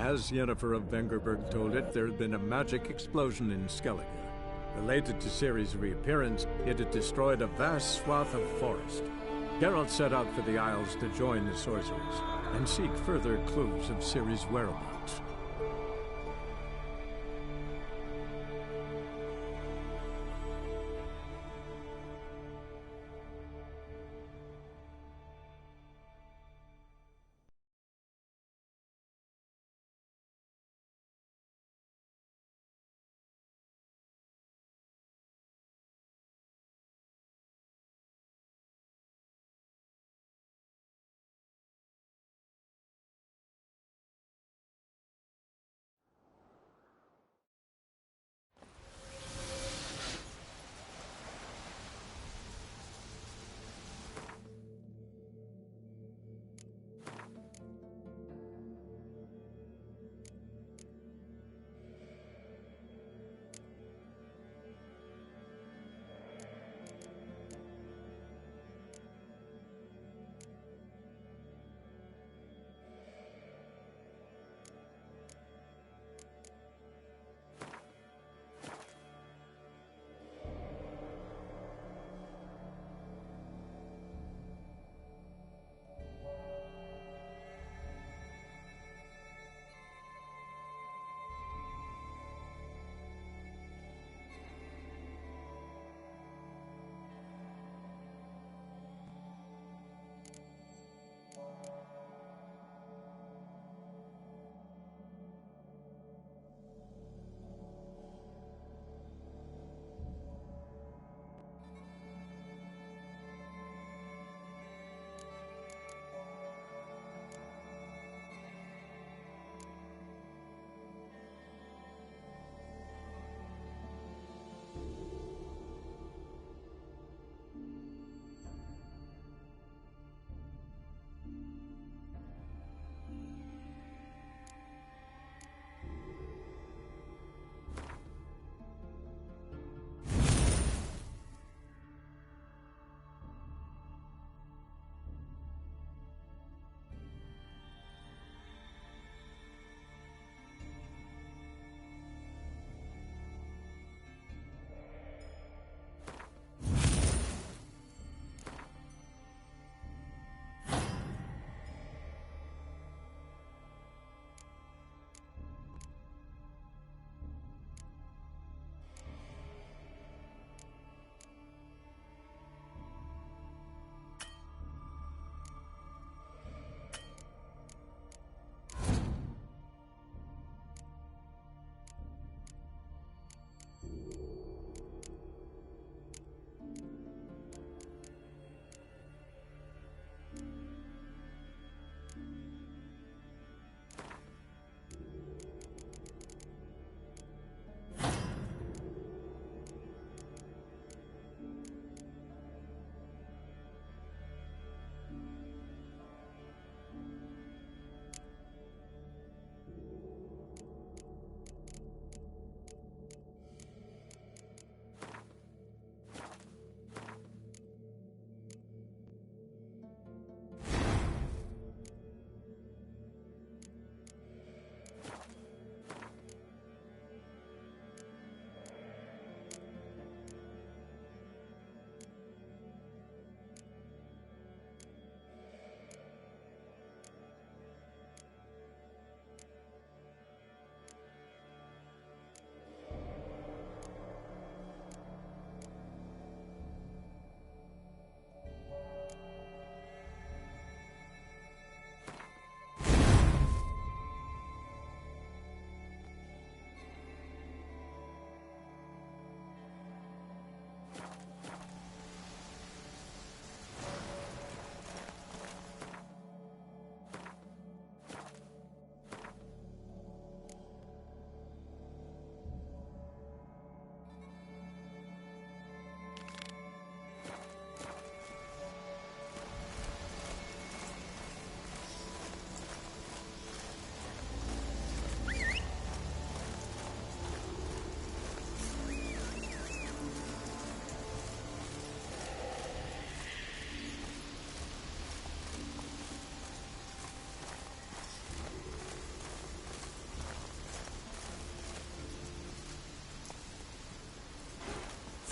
As Yennefer of Vengerberg told it, there had been a magic explosion in Skellige. Related to Ciri's reappearance, it had destroyed a vast swath of forest. Geralt set out for the Isles to join the sorcerers and seek further clues of Ciri's whereabouts.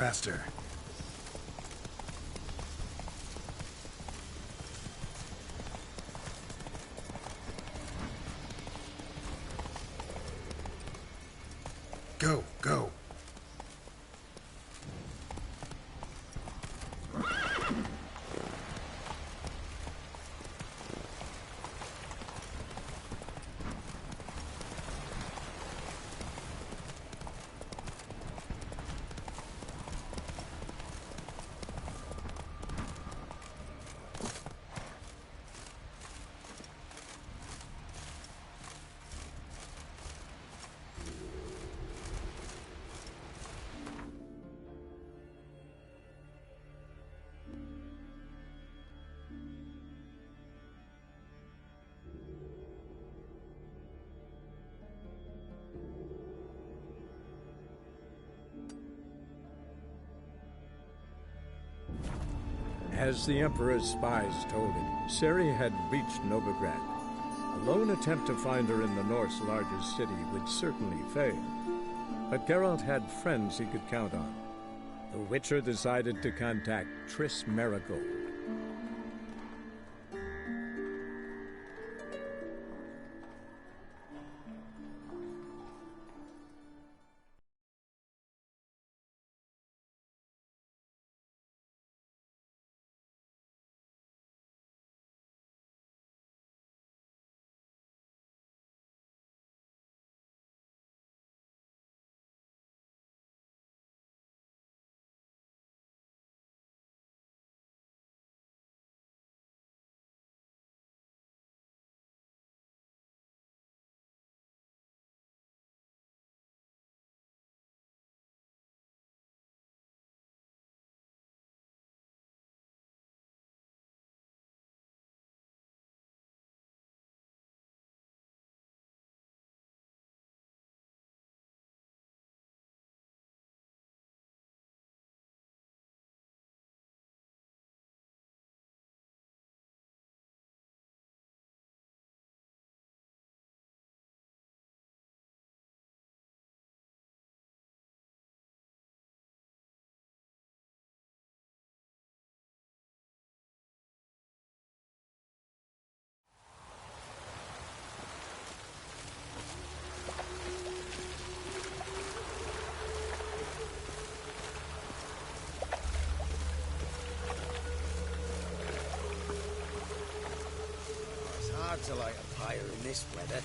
faster. Go, go. As the Emperor's spies told him, Ciri had reached Novigrad. A lone attempt to find her in the North's largest city would certainly fail. But Geralt had friends he could count on. The Witcher decided to contact Triss Merigold. It's hard to light a fire in this weather.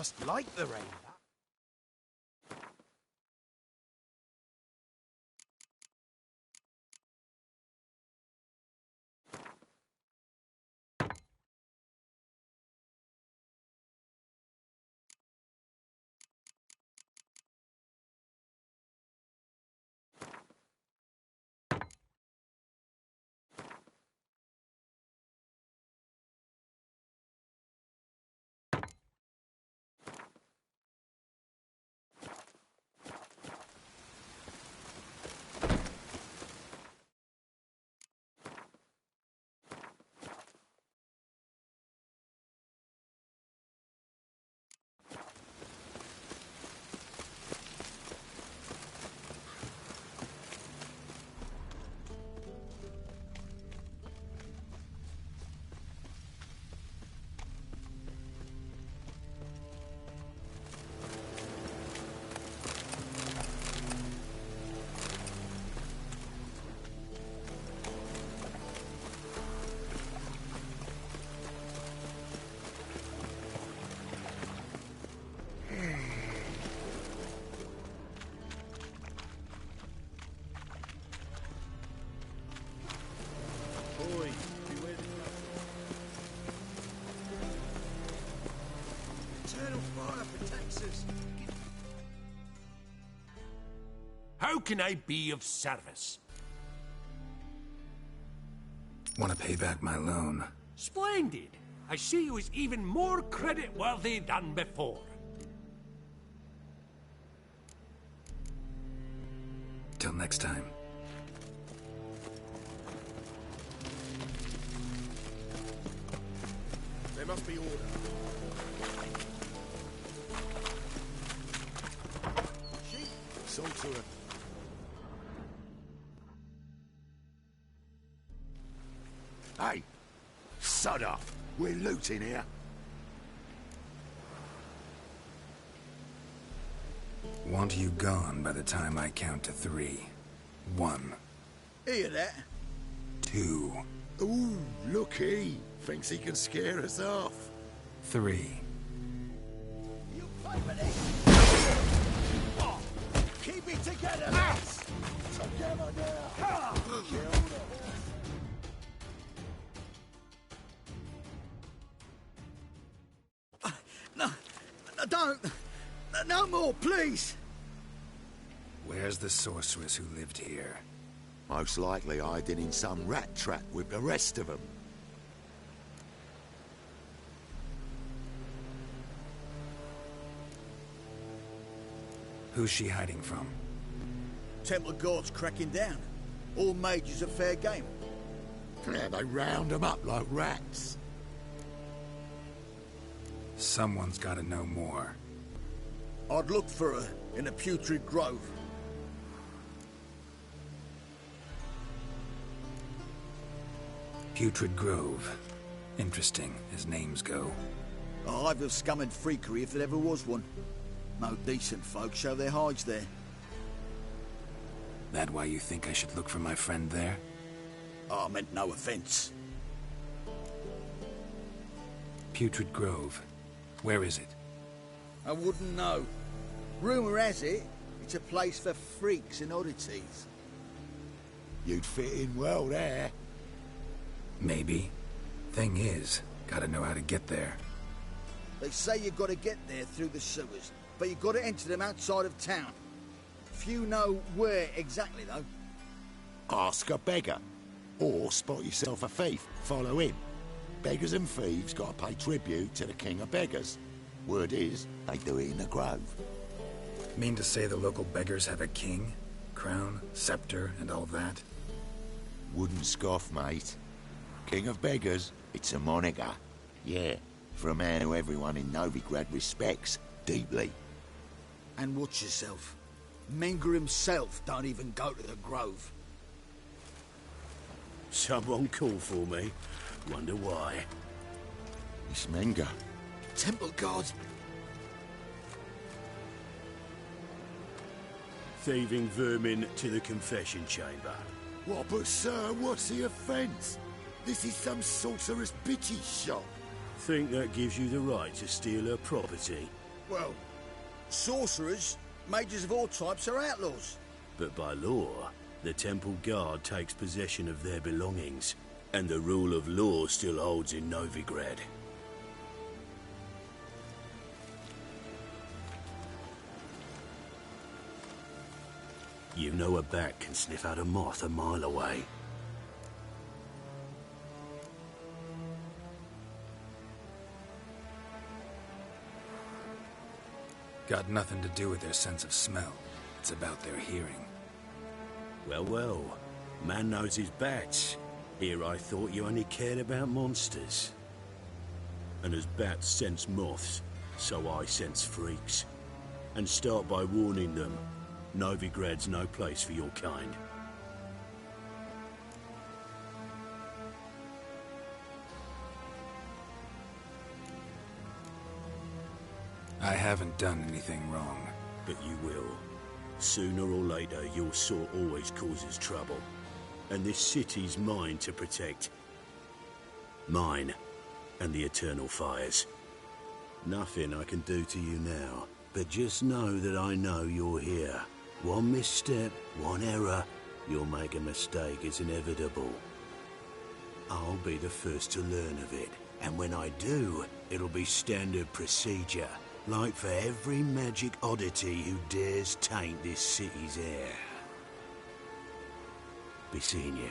must like the rain. How can I be of service? Want to pay back my loan? Splendid! I see you as even more credit-worthy than before. Till next time. There must be order. Sold to him. Hey! Sod off! We're looting here. Want you gone by the time I count to 3. 1. Hear that? 2. Ooh, looky! Thinks he can scare us off. 3. You play with it! Oh, keep it together, lads! Together now! Kill the horse! No, don't! No more, please! Where's the sorceress who lived here? Most likely hiding in some rat trap with the rest of them. Who's she hiding from? Temple Guard's cracking down. All mages are fair game. Yeah, they round them up like rats. Someone's gotta know more. I'd look for her in the Putrid Grove. Putrid Grove. Interesting, as names go. A hive of scum and freakery if there ever was one. No decent folk show their hides there. That why you think I should look for my friend there? I meant no offence. Putrid Grove. Where is it? I wouldn't know. Rumour has it, it's a place for freaks and oddities. You'd fit in well there. Maybe. Thing is, gotta know how to get there. They say you gotta get there through the sewers, but you gotta enter them outside of town. Few know where exactly, though. Ask a beggar. Or spot yourself a thief. Follow him. Beggars and thieves gotta pay tribute to the king of beggars. Word is, they do it in the grove. Mean to say the local beggars have a king? Crown, scepter, and all that? Wouldn't scoff, mate. King of beggars, it's a moniker. Yeah, for a man who everyone in Novigrad respects deeply. And watch yourself. Menger himself don't even go to the Grove. Someone called for me. Wonder why. It's Menger. Temple Guard. Thieving vermin to the confession chamber. What, but sir, what's the offence? This is some sorcerer's bitchy shop. Think that gives you the right to steal her property? Well, sorcerers, mages of all types are outlaws. But by law, the Temple Guard takes possession of their belongings, and the rule of law still holds in Novigrad. You know a bat can sniff out a moth a mile away. Got nothing to do with their sense of smell. It's about their hearing. Well, well. Man knows his bats. Here I thought you only cared about monsters. And as bats sense moths, so I sense freaks. And start by warning them. Novigrad's no place for your kind. I haven't done anything wrong. But you will. Sooner or later, your sort always causes trouble. And this city's mine to protect. Mine and the Eternal Fires. Nothing I can do to you now, but just know that I know you're here. One misstep, one error, you'll make a mistake, it's inevitable. I'll be the first to learn of it, and when I do, it'll be standard procedure. Like for every magic oddity who dares taint this city's air. Be seeing you.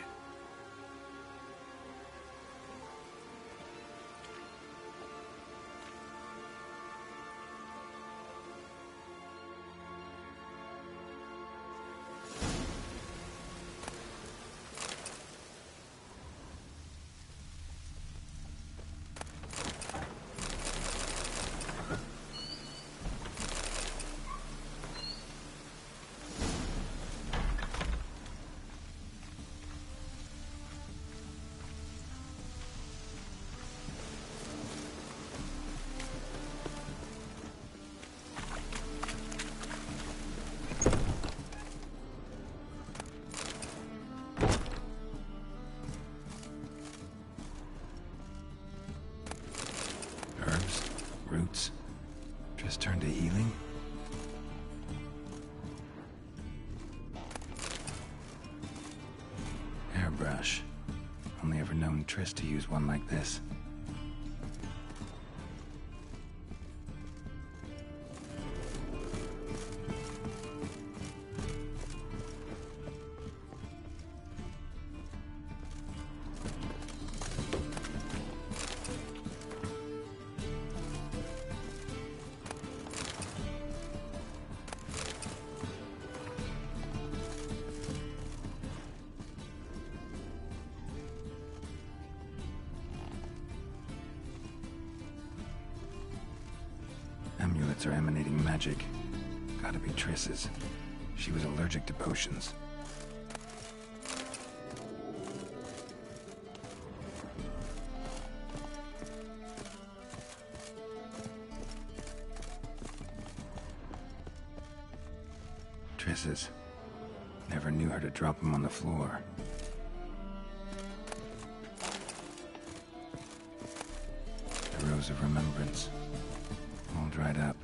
Roots. Just turn to healing? Hairbrush. Only ever known Triss to use one like this. Amulets are emanating magic. Gotta be Triss's. She was allergic to potions. Triss's. Never knew her to drop them on the floor. The Rose of Remembrance. All dried up.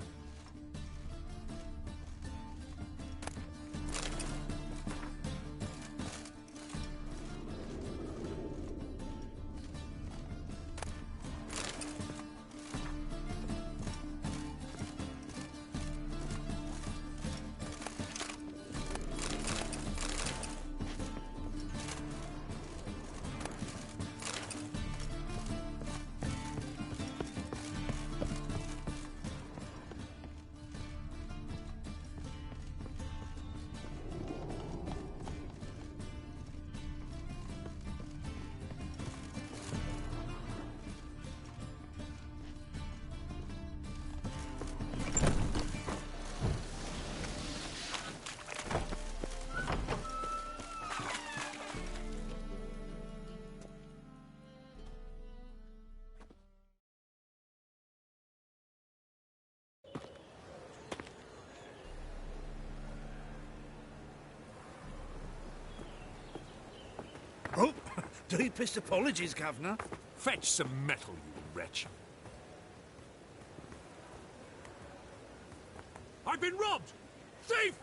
Oh, deepest apologies, Governor. Fetch some metal, you wretch. been robbed! Thief!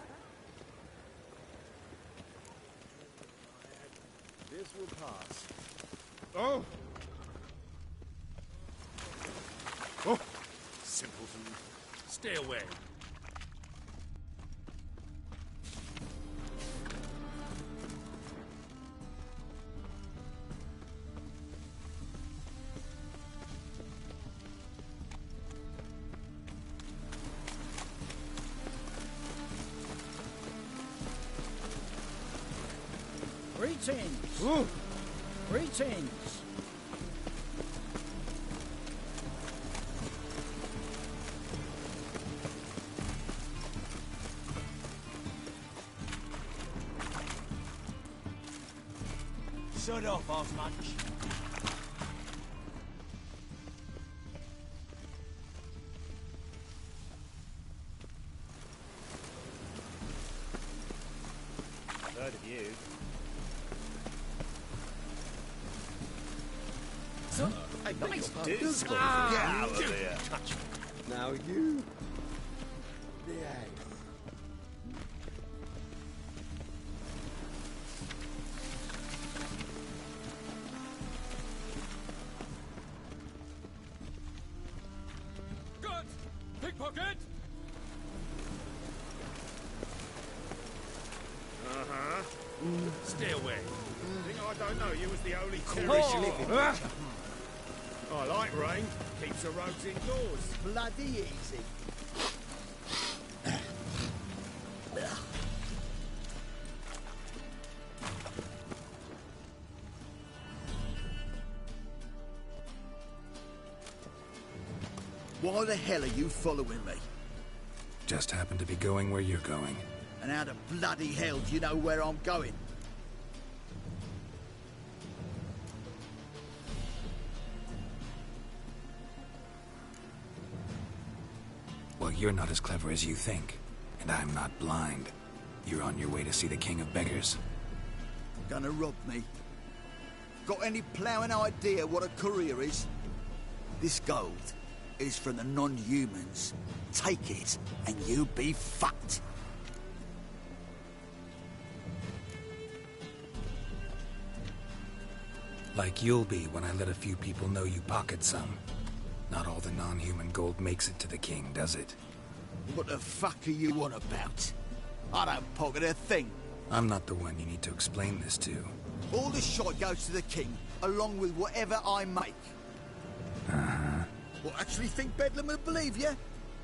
This will pass. Oh! Oh! Simpleton. Stay away. Greetings! Ooh. Greetings! Shut off, Osmunch. Heard of you. Nice Dude, dude. get out of here. Now you behave. Good! Pickpocket! Uh-huh. Stay away. Think I don't know you was the only tourist living. I like rain. Keeps the roads indoors. Bloody easy. Why the hell are you following me? Just happen to be going where you're going. And how the bloody hell do you know where I'm going? Well, you're not as clever as you think. And I'm not blind. You're on your way to see the King of Beggars. Gonna rob me? Got any ploughing idea what a courier is? This gold is from the non-humans. Take it, and you be fucked. Like you'll be when I let a few people know you pocket some. Not all the non-human gold makes it to the king, does it? What the fuck are you on about? I don't pocket a thing. I'm not the one you need to explain this to. All the shot goes to the king, along with whatever I make. Uh-huh. What, actually think Bedlam will believe you?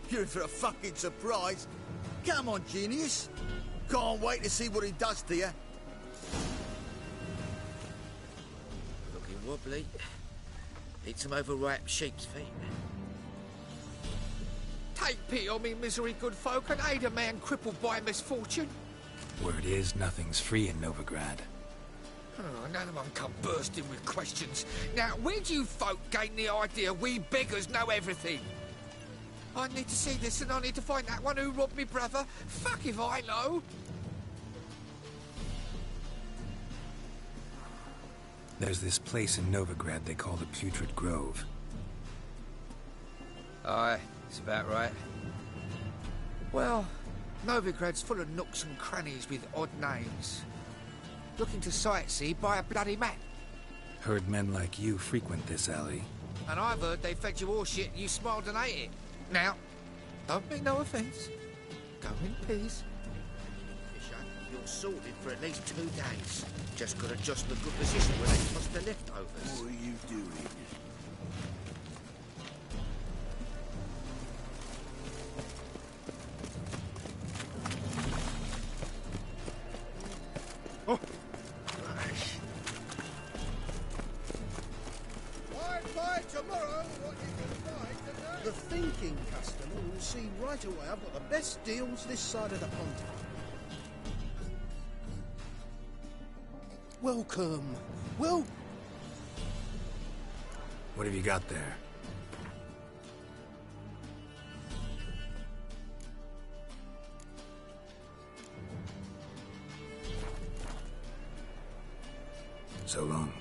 You're in for a fucking surprise. Come on, genius. Can't wait to see what he does to you. Looking wobbly. Need some overripe sheep's feet. Take pity on me, misery, good folk, and aid a man crippled by misfortune. Word is, nothing's free in Novigrad. Oh, none of them come bursting with questions. Now, where do you folk gain the idea we beggars know everything? I need to see this, and I need to find that one who robbed me brother. Fuck if I know. There's this place in Novigrad they call the Putrid Grove. Aye, it's about right. Well, Novigrad's full of nooks and crannies with odd names. Looking to sightsee, buy a bloody map. Heard men like you frequent this alley. And I've heard they fed you all shit and you smiled and ate it. Now, don't mean no offence. Go in peace. Fisher, you're sorted for at least 2 days. Just got to adjust the good position where they toss the leftovers. What are you doing? Oh. By tomorrow, what you can find today. The thinking customer will see right away I've got the best deals this side of the pond. Welcome. Well, What have you got there? So long.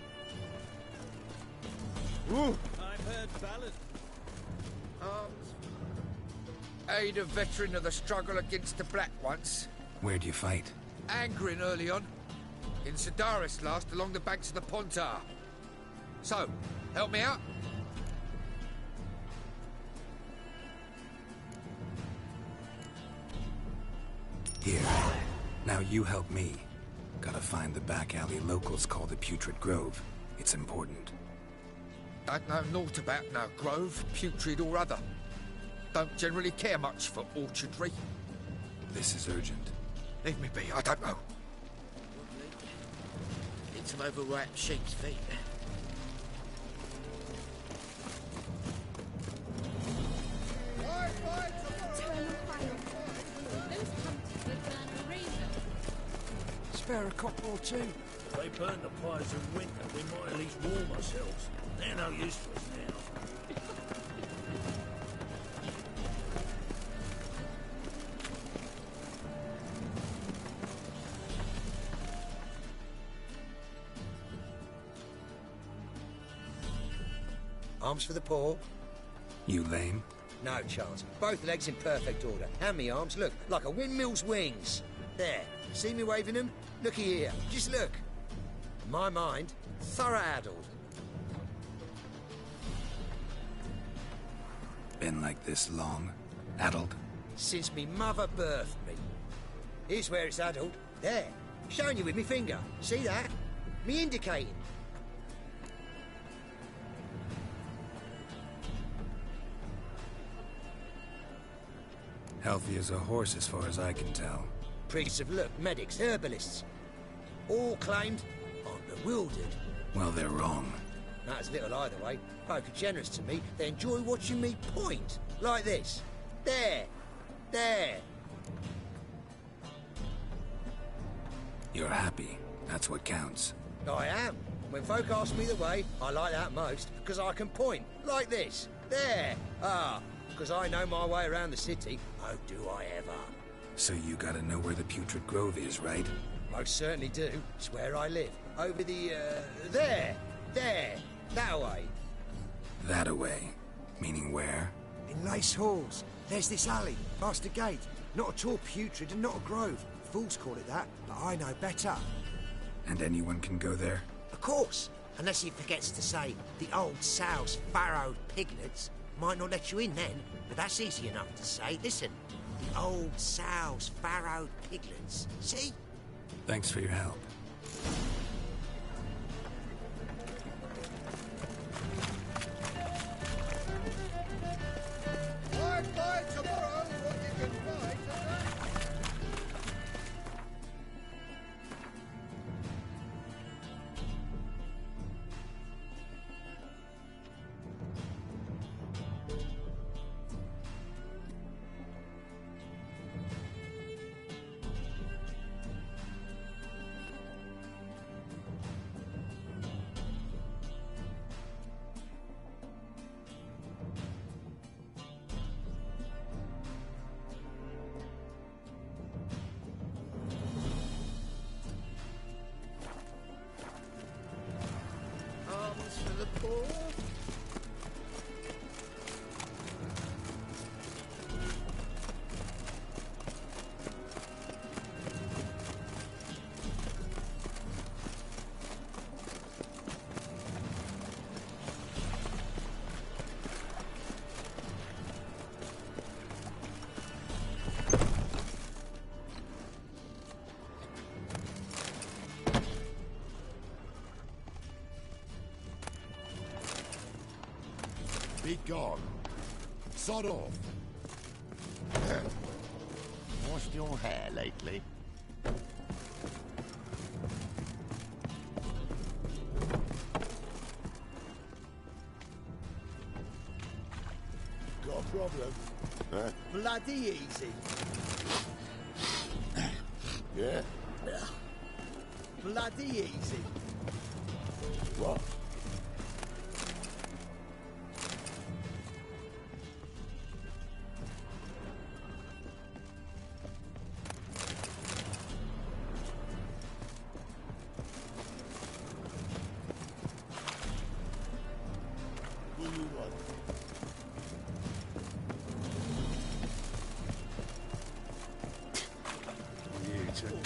Ooh. I've heard ballads. aid a veteran of the struggle against the Black once. Where'd you fight? Angrin early on. In Sedaris last, along the banks of the Pontar. So, help me out? Here. Now you help me. Gotta find the back alley locals call the Putrid Grove. It's important. Don't know naught about no grove, putrid or other. Don't generally care much for orchardry. This is urgent. Leave me be, I don't know. Need some overripe sheep's feet. Spare a copper or two. If they burn the pies in winter, we might at least warm ourselves. They're no use to us now. Arms for the poor. You lame? No chance. Both legs in perfect order. Hand me arms, look, like a windmill's wings. There. See me waving them? Looky here. Just look. In my mind, thorough addled. Been like this long? Addled? Since me mother birthed me. Here's where it's addled. There. Showing you with me finger. See that? Me indicating. Healthy as a horse as far as I can tell. Priests of look, medics, herbalists. All claimed I'm bewildered. Well, they're wrong. Not as little either way. Folk are generous to me. They enjoy watching me point. Like this. There. There. You're happy. That's what counts. I am. When folk ask me the way, I like that most, because I can point. Like this. There. Ah. Because I know my way around the city. Oh, do I ever. So you gotta know where the Putrid Grove is, right? Most certainly do. It's where I live. Over the, there. There. That way. That-a-way. Meaning where? In Lace Halls. There's this alley, past the gate. Not at all putrid and not a grove. Fools call it that, but I know better. And anyone can go there? Of course. Unless he forgets to say the old sow's farrowed piglets. Might not let you in then, but that's easy enough to say. Listen, the old sow's farrowed piglets. See? Thanks for your help. Buy tomorrow what you can buy today. Arms for the poor. Be gone. Sod off. Washed your hair lately? Got a problem? Huh? Bloody easy. Yeah? Bloody easy. What? What do you want? return.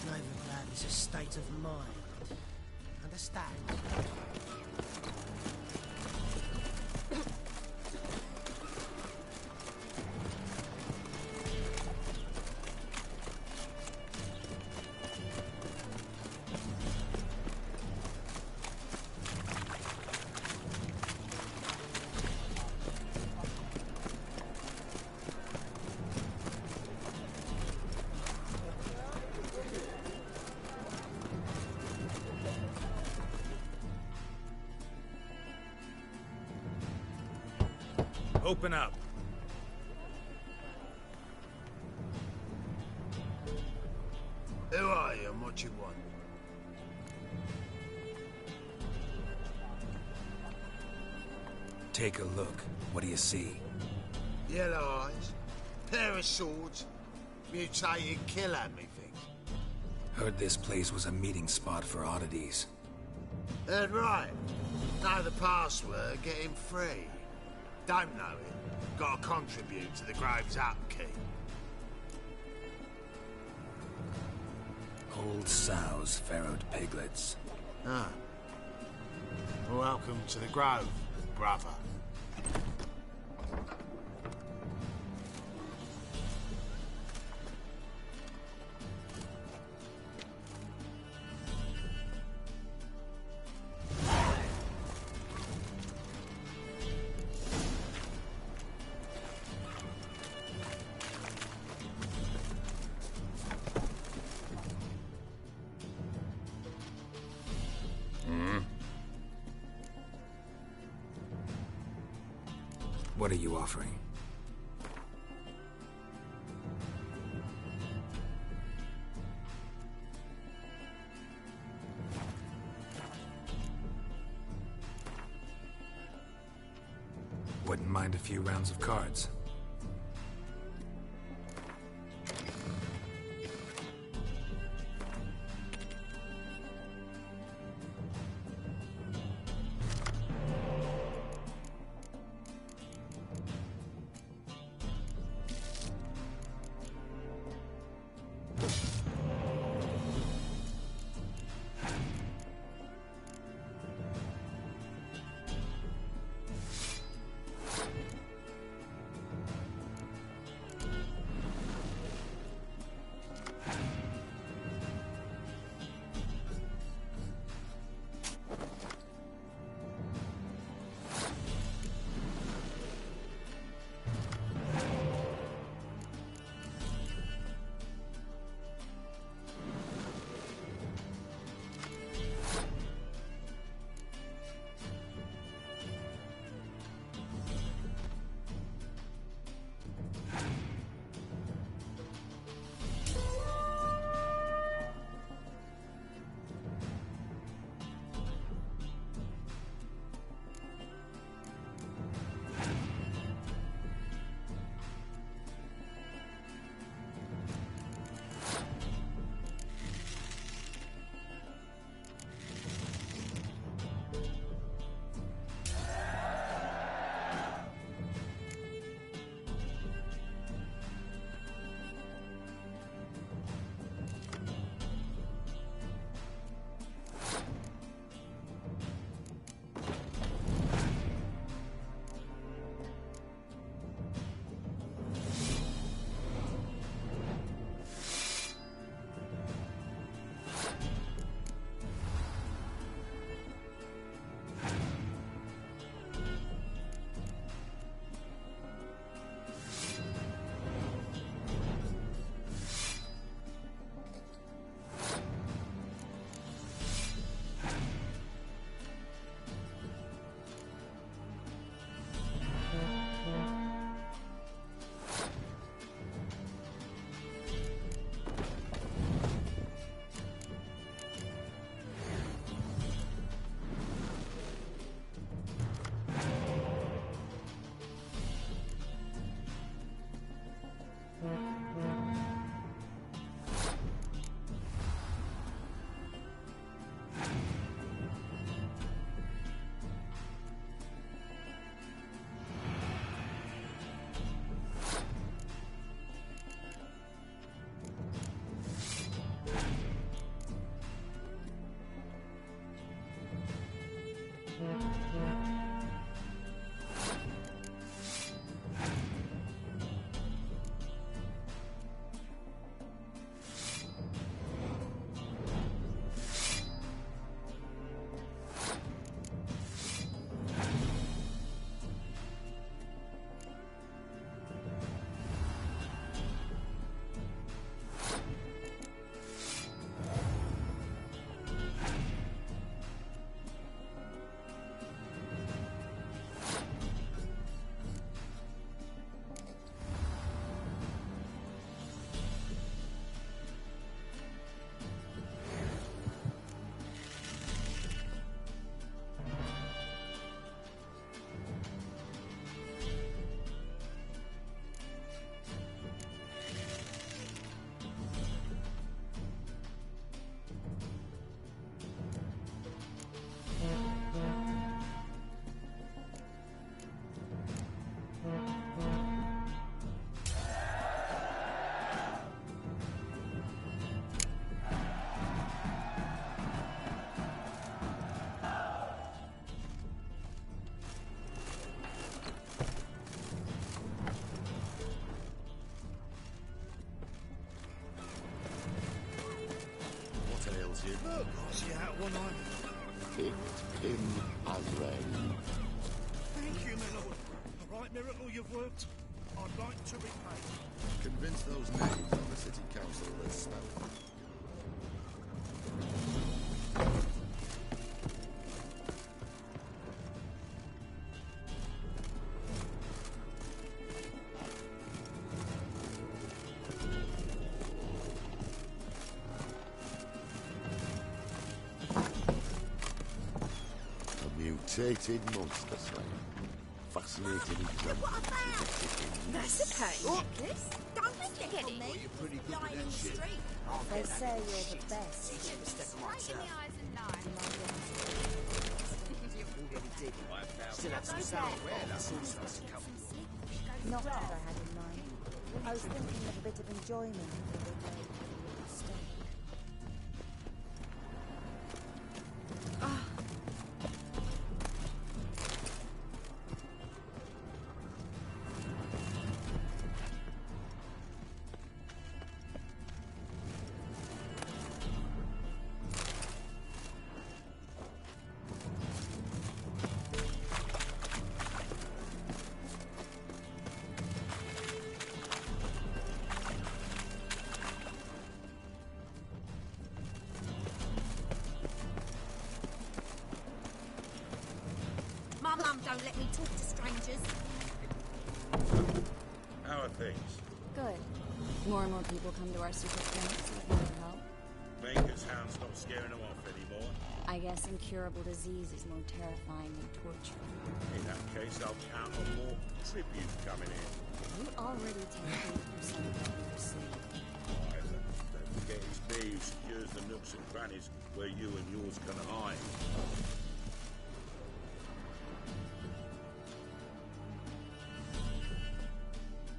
Novigrad is a state of mind. Understand? Open up. Who are you and what you want? Take a look. What do you see? Yellow eyes, pair of swords, mutated killer, methinks. Heard this place was a meeting spot for oddities. Heard right. Know the password, get him free. Don't know it. Gotta contribute to the Grove's upkeep. Old sows, farrowed piglets. Ah. Welcome to the Grove, brother. What are you offering? Wouldn't mind a few rounds of cards. Look, I'll see you out one night. Picked him as ready. Thank you, my lord. A right miracle you've worked. I'd like to repay. Convince those knaves on the city council of this spell. Mutated monster slayer. Fascinating example. That's okay. Necklace? Don't stick on me. You're pretty good Lying with in that the shit. street. They say you're the best. Right in the eyes and nine. Already did. Still have some sour rare that sorceress to come. Not what I had in mind. I was thinking of a bit of enjoyment before they made a mistake. My mum don't let me talk to strangers. How are things? Good. More and more people come to our super clinics looking for help. Baker's hound's not scaring them off anymore. I guess incurable disease is more terrifying than torture. In that case, I'll count on more tribute coming in. You already take 80% of what we receive. Don't forget it's me who secures the nooks and crannies where you and yours can hide.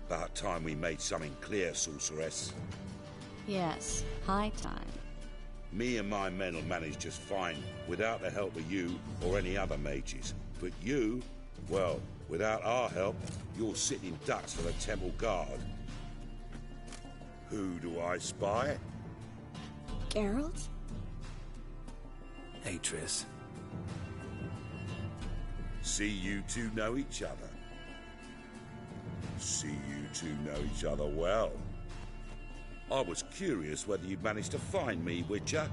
About time we made something clear, sorceress. Yes, high time. Me and my men will manage just fine without the help of you or any other mages. But you, well, without our help, you're sitting ducks for the Temple Guard. Who do I spy? Geralt? Hey, Triss. See you two know each other. See you two know each other well. I was curious whether you'd managed to find me, Witcher.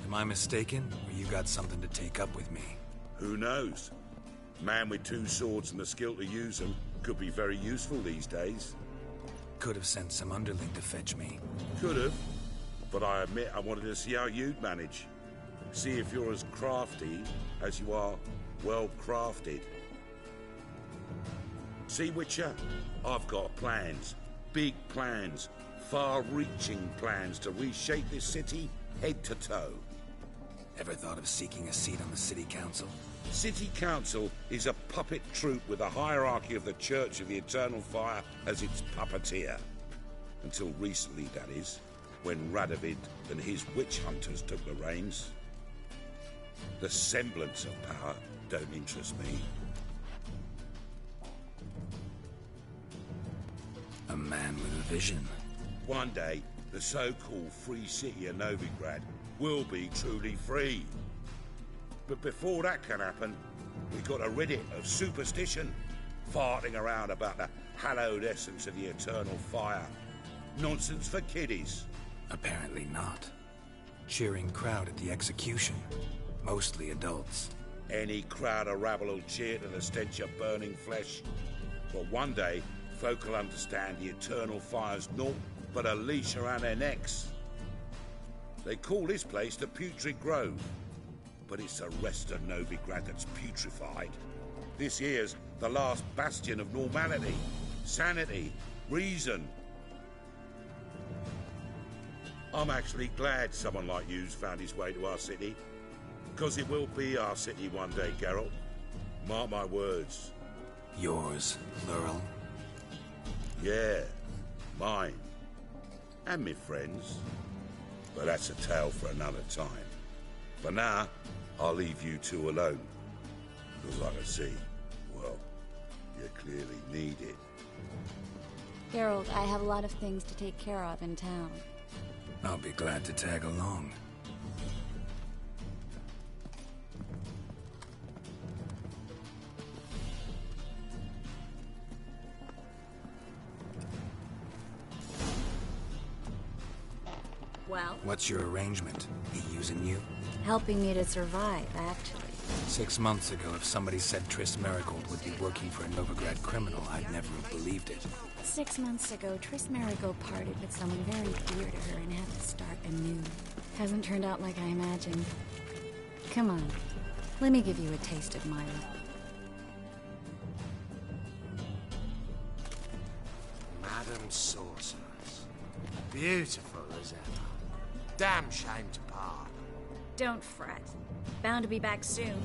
Am I mistaken, or you got something to take up with me? Who knows? Man with two swords and the skill to use them could be very useful these days. Could have sent some underling to fetch me. Could have, but I admit I wanted to see how you'd manage. See if you're as crafty as you are well-crafted. See, Witcher? I've got plans. Big plans. Far-reaching plans to reshape this city head to toe. Ever thought of seeking a seat on the city council? City Council is a puppet troupe with a hierarchy of the Church of the Eternal Fire as its puppeteer. Until recently, that is, when Radovid and his witch hunters took the reins. The semblance of power don't interest me. A man with a vision. One day, the so-called free city of Novigrad will be truly free. But before that can happen, we've got to rid it of superstition, farting around about the hallowed essence of the eternal fire. Nonsense for kiddies. Apparently not. Cheering crowd at the execution. Mostly adults. Any crowd of rabble will cheer to the stench of burning flesh. But one day, folk will understand the eternal fire's naught but a leash around their necks. They call this place the Putrid Grove, but it's the rest of Novigrad that's putrefied. This here's the last bastion of normality, sanity, reason. I'm actually glad someone like you's found his way to our city, because it will be our city one day, Geralt. Mark my words. Yours, Lurel. Yeah, mine. And me friends. But that's a tale for another time. For now, I'll leave you two alone. Because I can see, well, You clearly need it. Geralt, I have a lot of things to take care of in town. I'll be glad to tag along. Well? What's your arrangement? He using you? Helping me to survive, actually. 6 months ago, if somebody said Triss Merigold would be working for a Novigrad criminal, I'd never have believed it. 6 months ago, Triss Merigold parted with someone very dear to her and had to start anew. Hasn't turned out like I imagined. Come on, let me give you a taste of my love. Madam Sorceress. Beautiful as ever. Damn shame to part. Don't fret. Bound to be back soon.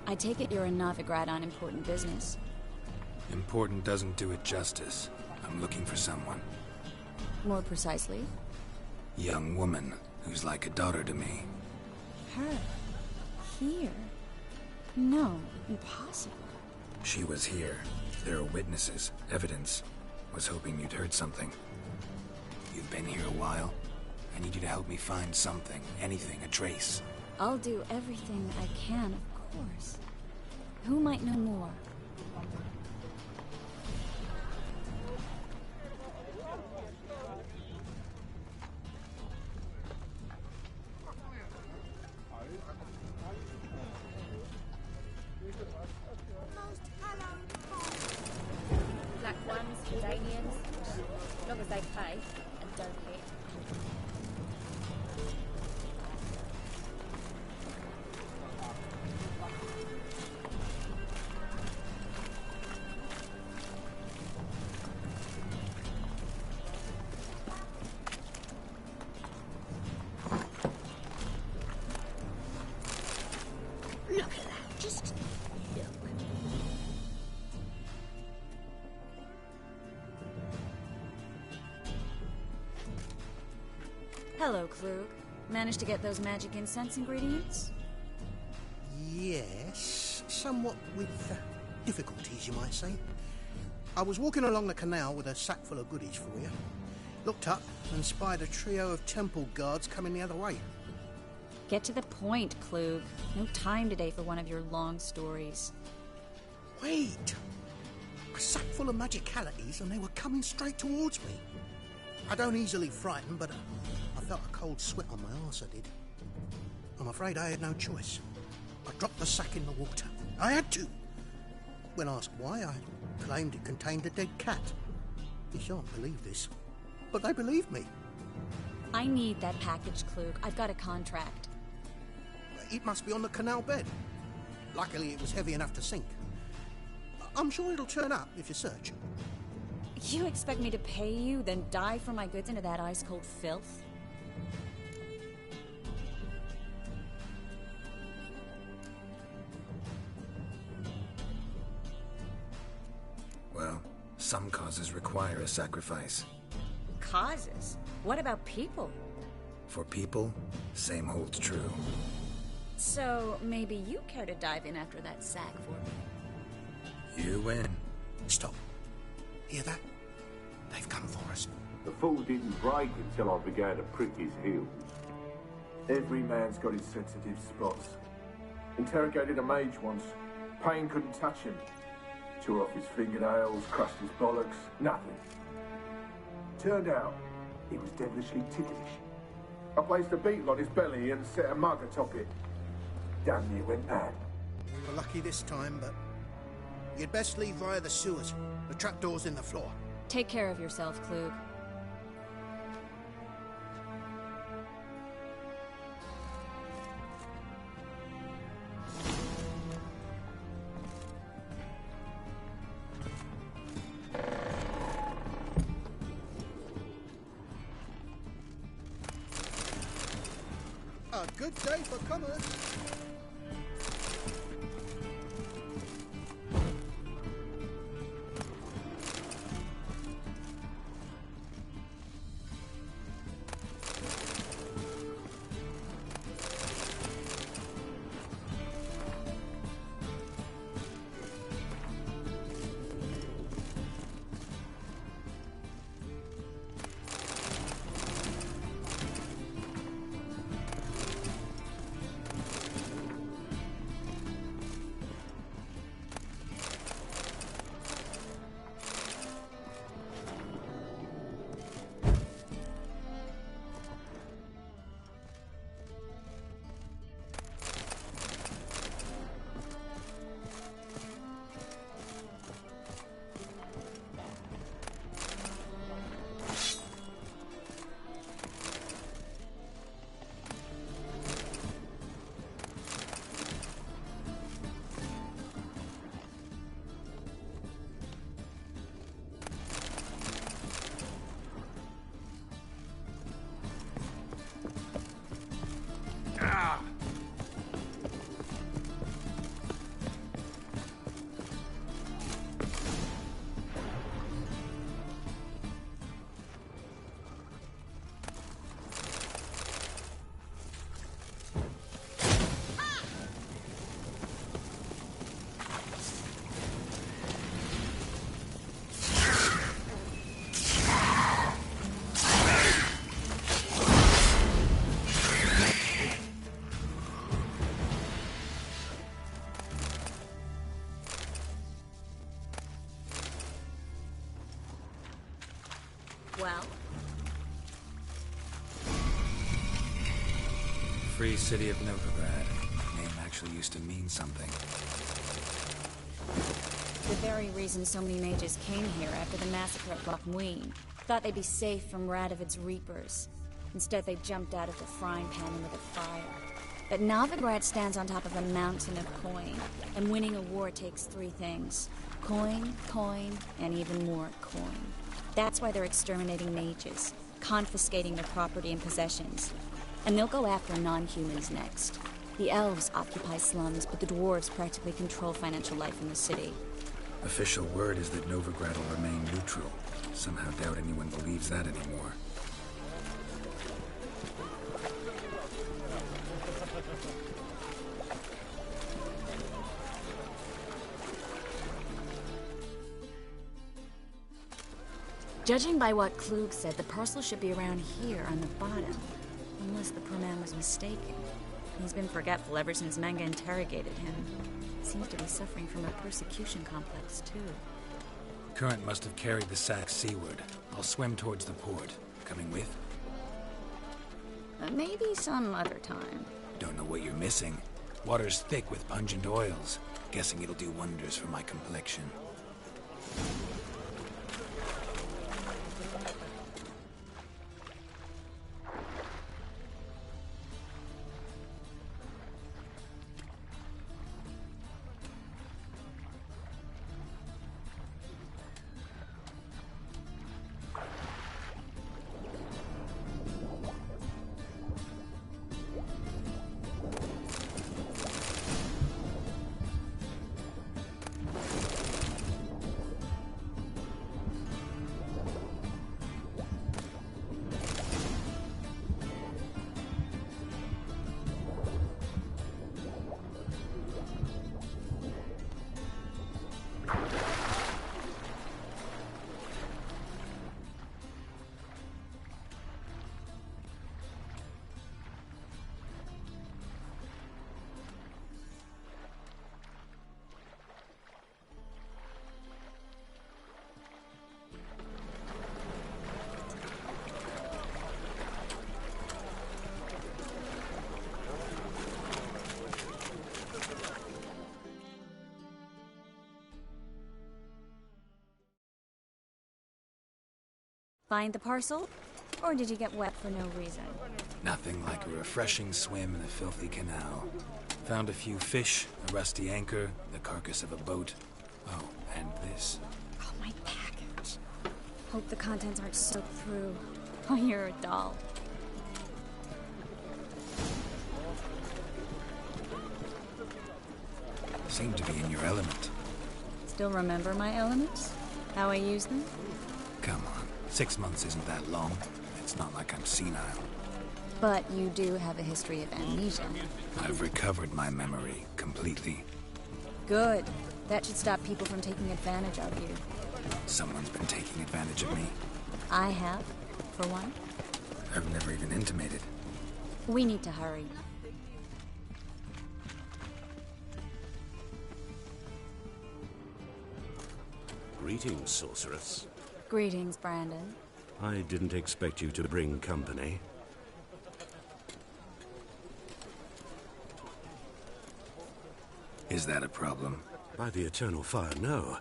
I take it you're a Novigrad on important business. Important doesn't do it justice. I'm looking for someone. More precisely? Young woman who's like a daughter to me. Her? Here? No, impossible. She was here. There are witnesses, evidence. Was hoping you'd heard something. You've been here a while. I need you to help me find something, anything, a trace. I'll do everything I can, of course. Who might know more? Black ones, Danians, as long as they pay and don't hit. Look at that, just look. Hello, Klug. Managed to get those magic incense ingredients? Yes, somewhat with difficulties, you might say. I was walking along the canal with a sack full of goodies for you. Looked up and spied a trio of temple guards coming the other way. Get to the point, Klug. No time today for one of your long stories. Wait! A sack full of magicalities and they were coming straight towards me. I don't easily frighten, but I felt a cold sweat on my arse, I did. I'm afraid I had no choice. I dropped the sack in the water. I had to. When asked why, I claimed it contained a dead cat. You shan't believe this, but they believed me. I need that package, Klug. I've got a contract. It must be on the canal bed. Luckily, it was heavy enough to sink. I'm sure it'll turn up if you search. You expect me to pay you, then dive for my goods into that ice-cold filth? Well, some causes require a sacrifice. Causes? What about people? For people, same holds true. So, maybe you care to dive in after that sack for me? You win. Stop. Hear that? They've come for us. The fool didn't break until I began to prick his heels. Every man's got his sensitive spots. Interrogated a mage once. Pain couldn't touch him. Tore off his fingernails, crushed his bollocks, nothing. Turned out, he was devilishly ticklish. I placed a beetle on his belly and set a mug atop it. Damn near went mad. We were lucky this time, but you'd best leave via the sewers. The trapdoor's in the floor. Take care of yourself, Klug. A good day for comers. well? Free City of Novigrad. Name actually used to mean something. The very reason so many mages came here after the massacre at Lochmuin. Thought they'd be safe from Radovid's reapers. Instead, they jumped out of the frying pan into the fire. But Novigrad stands on top of a mountain of coin, and winning a war takes three things. Coin, coin, and even more coin. That's why they're exterminating mages, confiscating their property and possessions. And they'll go after non-humans next. The elves occupy slums, but the dwarves practically control financial life in the city. Official word is that Novigrad will remain neutral. Somehow doubt anyone believes that anymore. Judging by what Klug said, the parcel should be around here on the bottom. Unless the poor man was mistaken. He's been forgetful ever since Manga interrogated him. Seems to be suffering from a persecution complex, too. Current must have carried the sack seaward. I'll swim towards the port. Coming with? Maybe some other time. Don't know what you're missing. Water's thick with pungent oils. Guessing it'll do wonders for my complexion. Find the parcel? Or did you get wet for no reason? Nothing like a refreshing swim in a filthy canal. Found a few fish, a rusty anchor, the carcass of a boat. Oh, and this. Oh, my package. Hope the contents aren't soaked through. Oh, you're a doll. Seem to be in your element. Still remember my elements? How I use them? Come on. 6 months isn't that long. It's not like I'm senile. But you do have a history of amnesia. I've recovered my memory completely. Good. That should stop people from taking advantage of you. Someone's been taking advantage of me. I have, for one. I've never even intimated. We need to hurry. Greetings, sorceress. Greetings, Brandon. I didn't expect you to bring company. Is that a problem? By the Eternal Fire, no.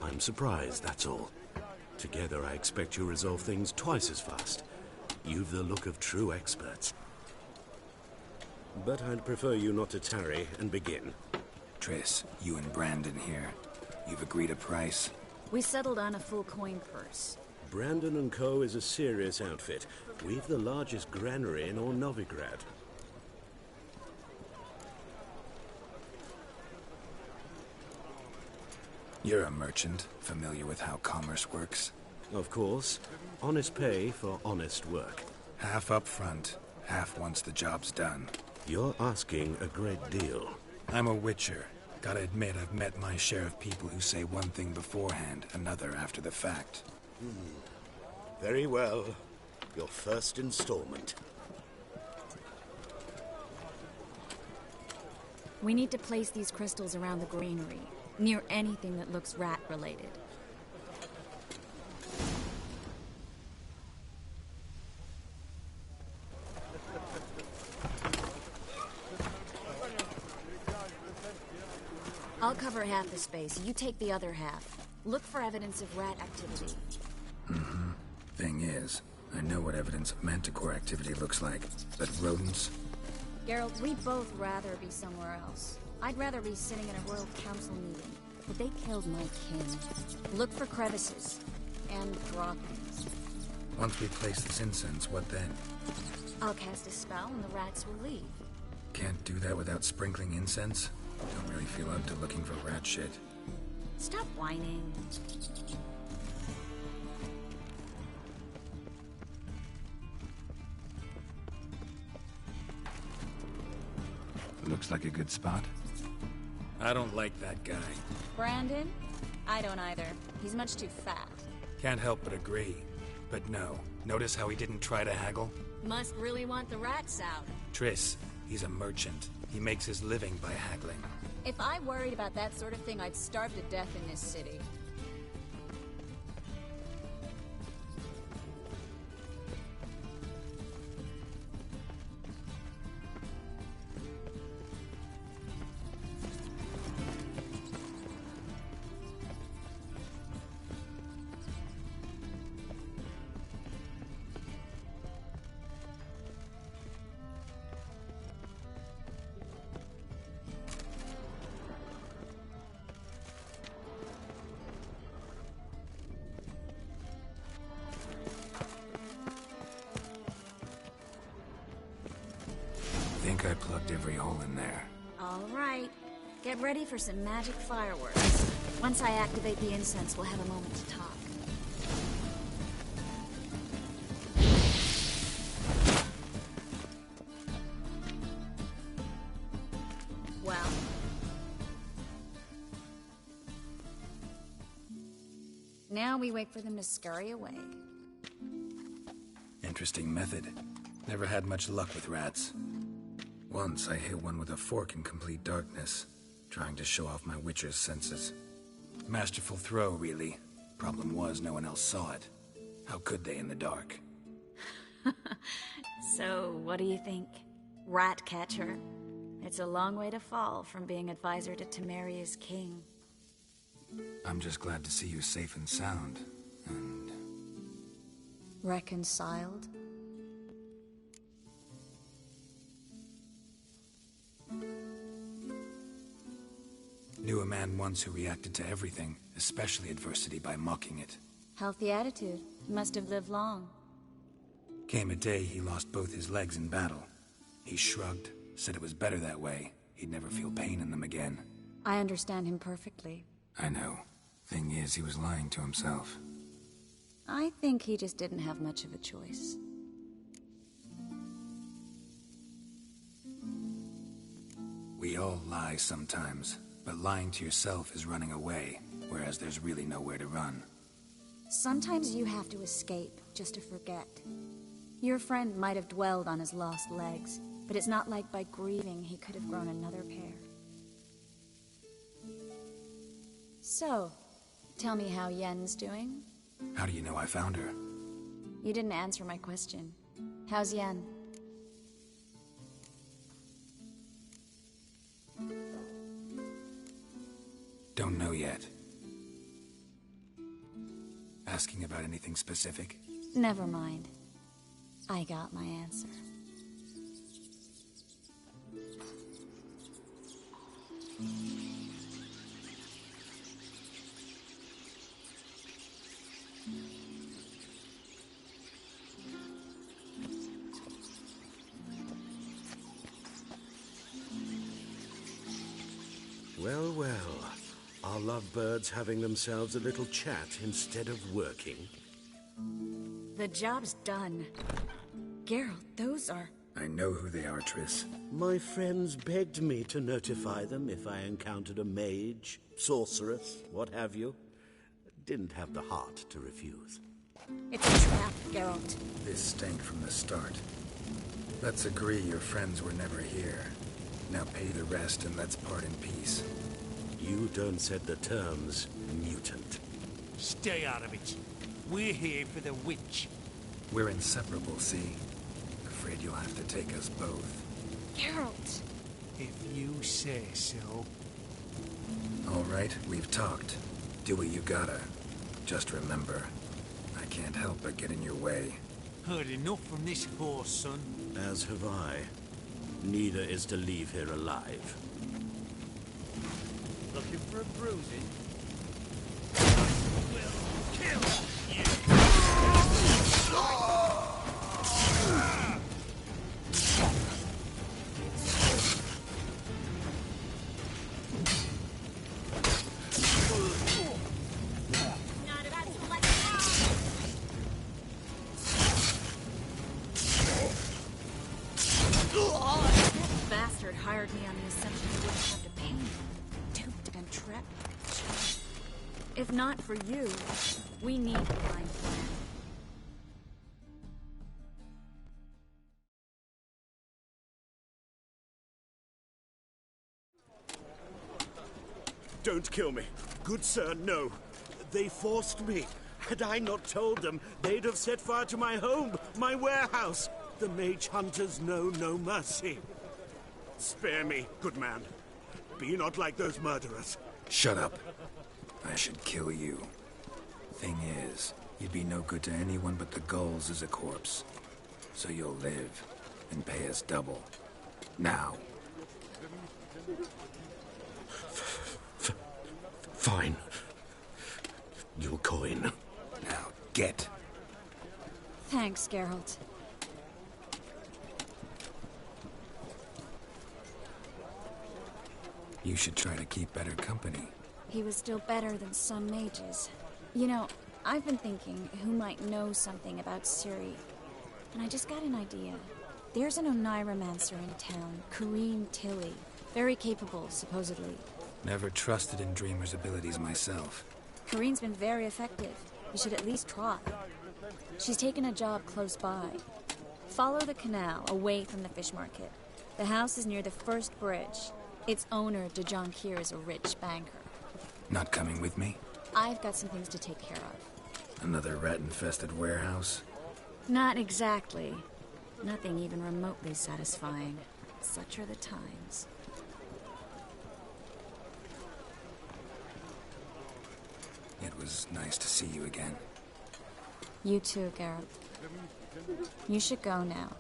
I'm surprised, that's all. Together, I expect you resolve things twice as fast. You've the look of true experts. But I'd prefer you not to tarry and begin. Triss, you and Brandon here. You've agreed a price? We settled on a full coin purse. Brandon & Co. is a serious outfit. We've the largest granary in all Novigrad. You're a merchant, familiar with how commerce works? Of course. Honest pay for honest work. Half up front, half once the job's done. You're asking a great deal. I'm a witcher. Gotta admit, I've met my share of people who say one thing beforehand, another after the fact. Very well. Your first installment. We need to place these crystals around the granary, near anything that looks rat-related. I'll cover half the space. You take the other half. Look for evidence of rat activity. Mm-hmm. Thing is, I know what evidence of manticore activity looks like, but rodents? Geralt, we'd both rather be somewhere else. I'd rather be sitting in a royal council meeting, but they killed my king. Look for crevices and droppings. Once we place this incense, what then? I'll cast a spell and the rats will leave. Can't do that without sprinkling incense? Don't really feel up to looking for rat shit. Stop whining. Looks like a good spot. I don't like that guy. Brandon? I don't either. He's much too fat. Can't help but agree. But no. Notice how he didn't try to haggle? Must really want the rats out. Triss, he's a merchant. He makes his living by haggling. If I worried about that sort of thing, I'd starve to death in this city. I plugged every hole in there. All right. Get ready for some magic fireworks. Once I activate the incense, we'll have a moment to talk. Well. Now we wait for them to scurry away. Interesting method. Never had much luck with rats. Once I hit one with a fork in complete darkness, trying to show off my witcher's senses. Masterful throw, really. Problem was, no one else saw it. How could they in the dark? So, what do you think? Rat catcher? It's a long way to fall from being advisor to Temeria's king. I'm just glad to see you safe and sound, and... reconciled? Knew a man once who reacted to everything, especially adversity, by mocking it. Healthy attitude. Must have lived long. Came a day he lost both his legs in battle. He shrugged, said it was better that way. He'd never feel pain in them again. I understand him perfectly. I know. Thing is, he was lying to himself. I think he just didn't have much of a choice. We all lie sometimes. But lying to yourself is running away, whereas there's really nowhere to run. Sometimes you have to escape, just to forget. Your friend might have dwelled on his lost legs, but it's not like by grieving he could have grown another pair. So, tell me how Yen's doing? How do you know I found her? You didn't answer my question. How's Yen? Don't know yet. Asking about anything specific? Never mind. I got my answer. Well, well. Are lovebirds having themselves a little chat instead of working? The job's done. Geralt, those are... I know who they are, Triss. My friends begged me to notify them if I encountered a mage, sorceress, what have you. Didn't have the heart to refuse. It's a trap, Geralt. This stank from the start. Let's agree your friends were never here. Now pay the rest and let's part in peace. You don't set the terms, mutant. Stay out of it. We're here for the witch. We're inseparable, see? Afraid you'll have to take us both. Geralt! If you say so. All right, we've talked. Do what you gotta. Just remember, I can't help but get in your way. Heard enough from this horse, son. As have I. Neither is to leave here alive. Looking for a bruising? Will kill you! Bastard hired me on the assumption he wouldn't have to pay me. Duped and trapped. If not for you, we need a line plan. Don't kill me. Good sir, no. They forced me. Had I not told them, they'd have set fire to my home, my warehouse. The mage hunters know no mercy. Spare me, good man. Be not like those murderers. Shut up. I should kill you. Thing is, you'd be no good to anyone but the gulls as a corpse. So you'll live, and pay us double. Now. Fine. Your coin. Now, get. Thanks, Geralt. You should try to keep better company. He was still better than some mages. You know, I've been thinking who might know something about Ciri. And I just got an idea. There's an Oneiromancer in town, Corrine Tilly. Very capable, supposedly. Never trusted in Dreamer's abilities myself. Corrine's been very effective. You should at least try. She's taken a job close by. Follow the canal, away from the fish market. The house is near the first bridge. Its owner, de Jonquière, is a rich banker. Not coming with me? I've got some things to take care of. Another rat-infested warehouse? Not exactly. Nothing even remotely satisfying. Such are the times. It was nice to see you again. You too, Geralt. You should go now,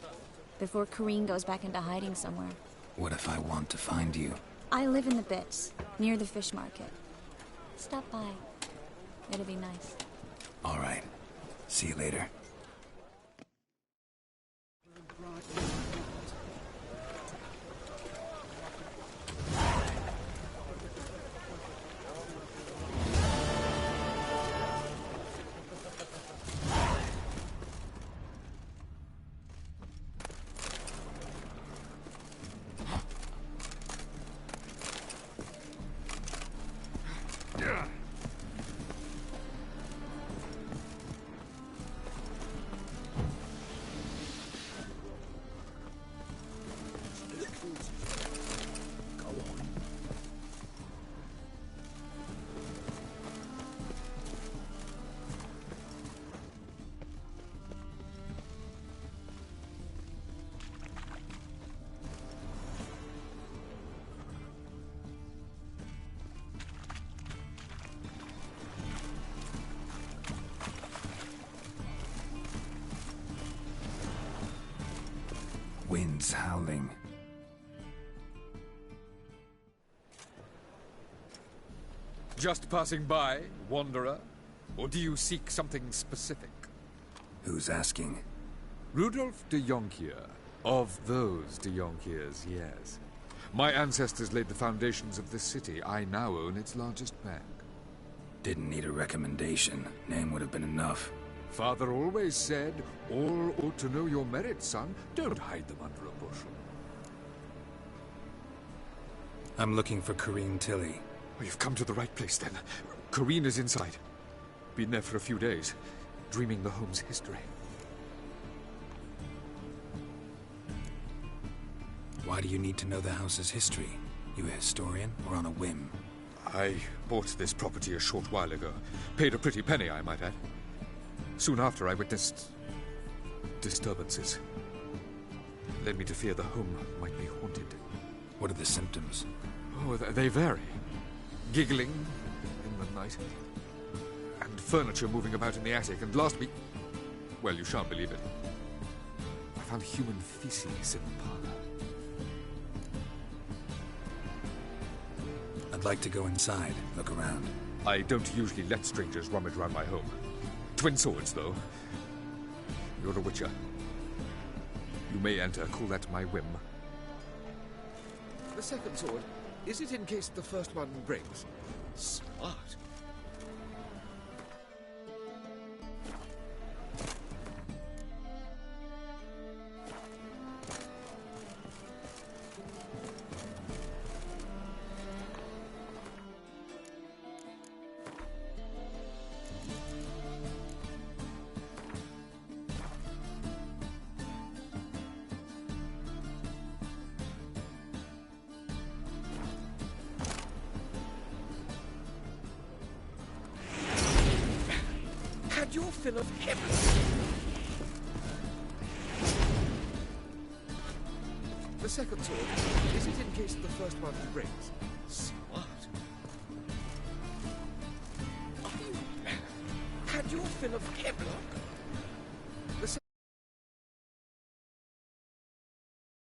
before Corrine goes back into hiding somewhere. What if I want to find you? I live in the Bits, near the fish market. Stop by. It'll be nice. All right. See you later. Winds howling. Just passing by, wanderer? Or do you seek something specific? Who's asking? Rudolf de Jonquière. Of those de Jonquières, yes. My ancestors laid the foundations of this city. I now own its largest bank. Didn't need a recommendation. Name would have been enough. Father always said, all ought to know your merits, son. Don't hide them under a bushel. I'm looking for Corrine Tilly. Oh, you've come to the right place, then. Corrine is inside. Been there for a few days, dreaming the home's history. Why do you need to know the house's history? You a historian, or on a whim? I bought this property a short while ago. Paid a pretty penny, I might add. Soon after, I witnessed disturbances. Led me to fear the home might be haunted. What are the symptoms? Oh, they vary. giggling in the night, and furniture moving about in the attic, and last week... Well, you shan't believe it. I found human feces in the parlor. I'd like to go inside, look around. I don't usually let strangers rummage around my home. Twin swords, though. You're a witcher. You may enter, call that my whim. The second sword, is it in case the first one breaks? Smart. Had your fill of heaven. The second sword, is it in case the first one breaks? Smart. Had your fill of Kevlar.